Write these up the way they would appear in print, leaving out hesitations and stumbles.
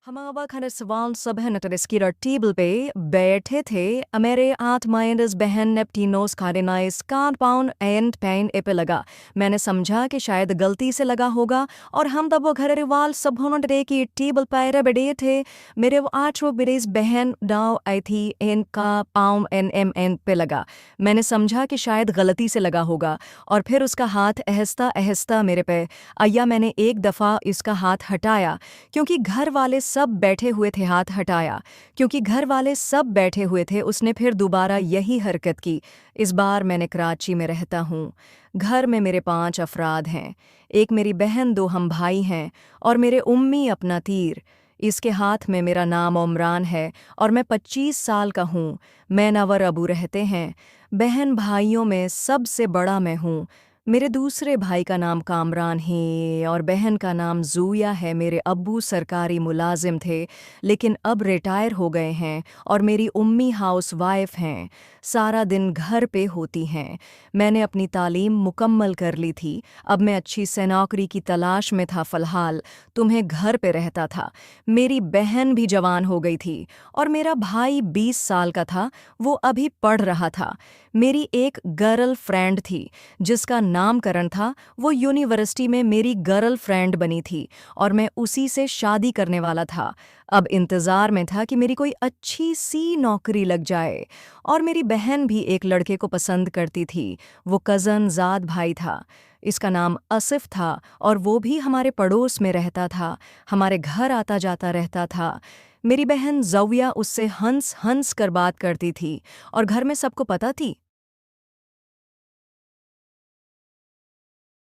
हमारा खाना सवाल सब है नटरेस्की टेबल पे बैठे थे। मेरे 8 माइनस बहन नेप्टीनोस कार्डिनाइस कान पाउन एंड पेन एपे लगा। मैंने समझा कि शायद गलती से लगा होगा और हम तब वो घर रिवाल सब होने की टेबल पैर बैठे थे। मेरे वो 8 बिरेज बहन डाव आई थी एन का पाउम एन एम एन पे लगा। मैंने समझा कि शायद गलती से लगा होगा और फिर उसका हाथ ahsta ahsta मेरे पे आया। मैंने एक दफ़ा इसका हाथ हटाया क्योंकि घर वाले सब बैठे हुए थे। हाथ हटाया क्योंकि घर वाले सब बैठे हुए थे। उसने फिर दोबारा यही हरकत की। इस बार मैंने कराची में रहता हूँ। घर में मेरे 5 अफराद हैं। एक मेरी बहन, 2 हम भाई हैं और मेरे उम्मी अपना तीर। इसके हाथ में मेरा नाम उमरान है और मैं 25 साल का हूँ। मैं नवर अबू रहते हैं। बहन भाइयों में सबसे बड़ा मैं हूँ। मेरे दूसरे भाई का नाम कामरान है और बहन का नाम ज़ूया है। मेरे अब्बू सरकारी मुलाजिम थे लेकिन अब रिटायर हो गए हैं और मेरी उम्मी हाउस वाइफ हैं। सारा दिन घर पे होती हैं। मैंने अपनी तालीम मुकम्मल कर ली थी। अब मैं अच्छी से नौकरी की तलाश में था। फ़िलहाल तुम्हें घर पे रहता था। मेरी बहन भी जवान हो गई थी और मेरा भाई 20 साल का था। वो अभी पढ़ रहा था। मेरी एक गर्ल फ्रेंड थी जिसका नामकरण था। वो यूनिवर्सिटी में मेरी गर्ल फ्रेंड बनी थी और मैं उसी से शादी करने वाला था। अब इंतज़ार में था कि मेरी कोई अच्छी सी नौकरी लग जाए। और मेरी बहन भी एक लड़के को पसंद करती थी। वो कज़न ज़ाद भाई था। इसका नाम आसिफ था और वो भी हमारे पड़ोस में रहता था। हमारे घर आता जाता रहता था। मेरी बहन ज़ौया उससे हंस हंस कर बात करती थी और घर में सबको पता थी।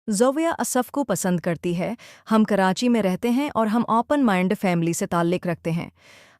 ज़ोविया असफ़ को पसंद करती है। हम कराची में रहते हैं और हम ओपन माइंड फैमिली से ताल्लुक़ रखते हैं।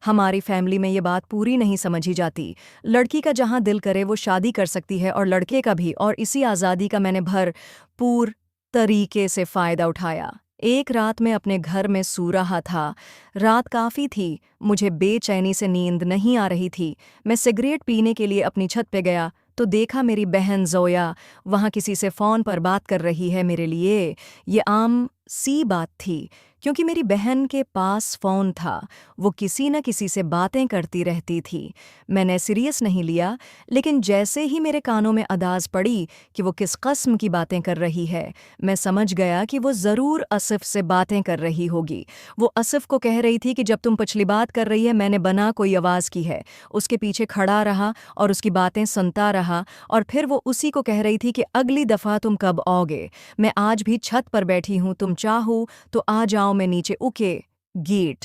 हमारी फैमिली में ये बात पूरी नहीं समझी जाती। लड़की का जहाँ दिल करे वो शादी कर सकती है और लड़के का भी, और इसी आज़ादी का मैंने भरपूर तरीके से फ़ायदा उठाया। एक रात मैं अपने घर में सो रहा था। रात काफ़ी थी। मुझे बेचैनी से नींद नहीं आ रही थी। मैं सिगरेट पीने के लिए अपनी छत पे गया तो देखा मेरी बहन ज़ोया वहाँ किसी से फ़ोन पर बात कर रही है। मेरे लिए ये आम सी बात थी क्योंकि मेरी बहन के पास फ़ोन था। वो किसी न किसी से बातें करती रहती थी। मैंने सीरियस नहीं लिया, लेकिन जैसे ही मेरे कानों में आवाज़ पड़ी कि वो किस कस्म की बातें कर रही है, मैं समझ गया कि वो ज़रूर आसिफ से बातें कर रही होगी। वो आसिफ को कह रही थी कि जब तुम पिछली बात कर रही है मैंने बना कोई आवाज़ की है। उसके पीछे खड़ा रहा और उसकी बातें सुनता रहा और फिर वो उसी को कह रही थी कि अगली दफ़ा तुम कब आओगे। मैं आज भी छत पर बैठी हूँ, तुम चाहो तो आ जाओ, मैं नीचे उके गेट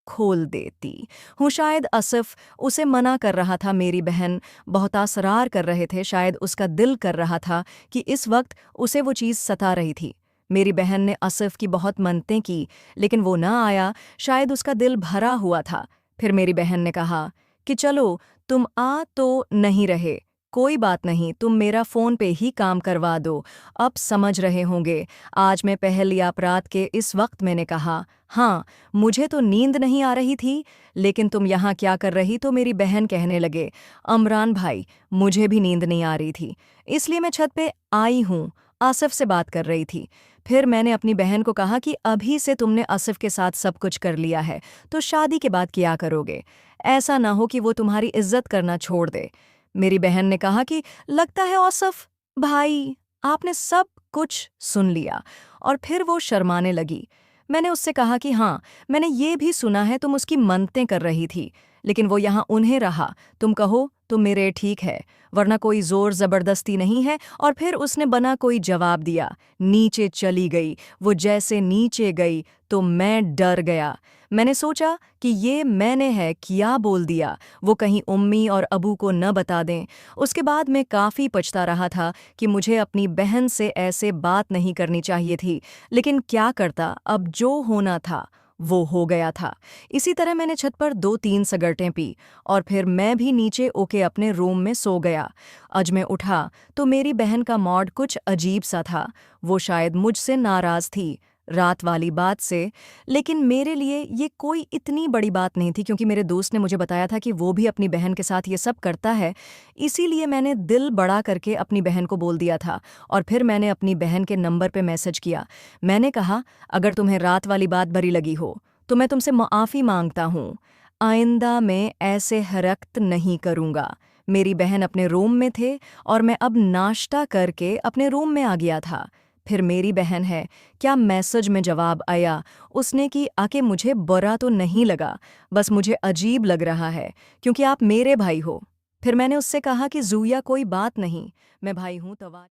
खोल देती हूँ। शायद आसिफ उसे मना कर रहा था। मेरी बहन बहुत असरार कर रहे थे। शायद उसका दिल कर रहा था कि इस वक्त उसे वो चीज़ सता रही थी। मेरी बहन ने आसिफ की बहुत मन्नतें की लेकिन वो ना आया। शायद उसका दिल भरा हुआ था। फिर मेरी बहन ने कहा कि चलो तुम आ तो नहीं रहे, कोई बात नहीं, तुम मेरा फ़ोन पे ही काम करवा दो। अब समझ रहे होंगे आज मैं पहली अपराध के इस वक्त मैंने कहा हाँ, मुझे तो नींद नहीं आ रही थी, लेकिन तुम यहाँ क्या कर रही? तो मेरी बहन कहने लगे अमरान भाई, मुझे भी नींद नहीं आ रही थी, इसलिए मैं छत पे आई हूँ। आसिफ से बात कर रही थी। फिर मैंने अपनी बहन को कहा कि अभी से तुमने आसिफ के साथ सब कुछ कर लिया है तो शादी के बाद क्या करोगे? ऐसा ना हो कि वो तुम्हारी इज्जत करना छोड़ दे। मेरी बहन ने कहा कि लगता है आसिफ भाई आपने सब कुछ सुन लिया, और फिर वो शर्माने लगी। मैंने उससे कहा कि हाँ, मैंने ये भी सुना है तुम उसकी मन्नतें कर रही थी, लेकिन वो यहाँ उन्हें रहा। तुम कहो तो मेरे ठीक है, वरना कोई जोर जबरदस्ती नहीं है। और फिर उसने बना कोई जवाब दिया, नीचे चली गई। वो जैसे नीचे गई तो मैं डर गया। मैंने सोचा कि ये मैंने है क्या बोल दिया, वो कहीं उम्मी और अबू को न बता दें। उसके बाद मैं काफ़ी पछता रहा था कि मुझे अपनी बहन से ऐसे बात नहीं करनी चाहिए थी, लेकिन क्या करता, अब जो होना था वो हो गया था। इसी तरह मैंने छत पर 2-3 सिगरेटें पी और फिर मैं भी नीचे ओके अपने रूम में सो गया। आज मैं उठा तो मेरी बहन का मूड कुछ अजीब सा था। वो शायद मुझसे नाराज़ थी रात वाली बात से, लेकिन मेरे लिए ये कोई इतनी बड़ी बात नहीं थी क्योंकि मेरे दोस्त ने मुझे बताया था कि वो भी अपनी बहन के साथ ये सब करता है। इसीलिए मैंने दिल बड़ा करके अपनी बहन को बोल दिया था और फिर मैंने अपनी बहन के नंबर पे मैसेज किया। मैंने कहा अगर तुम्हें रात वाली बात बुरी लगी हो तो मैं तुमसे माफ़ी मांगता हूँ। आइंदा मैं ऐसे हरकत नहीं करूँगा। मेरी बहन अपने रूम में थे और मैं अब नाश्ता करके अपने रूम में आ गया था। फिर मेरी बहन है, क्या मैसेज में जवाब आया उसने कि आके मुझे बुरा तो नहीं लगा, बस मुझे अजीब लग रहा है क्योंकि आप मेरे भाई हो। फिर मैंने उससे कहा कि ज़ूया कोई बात नहीं, मैं भाई हूँ तो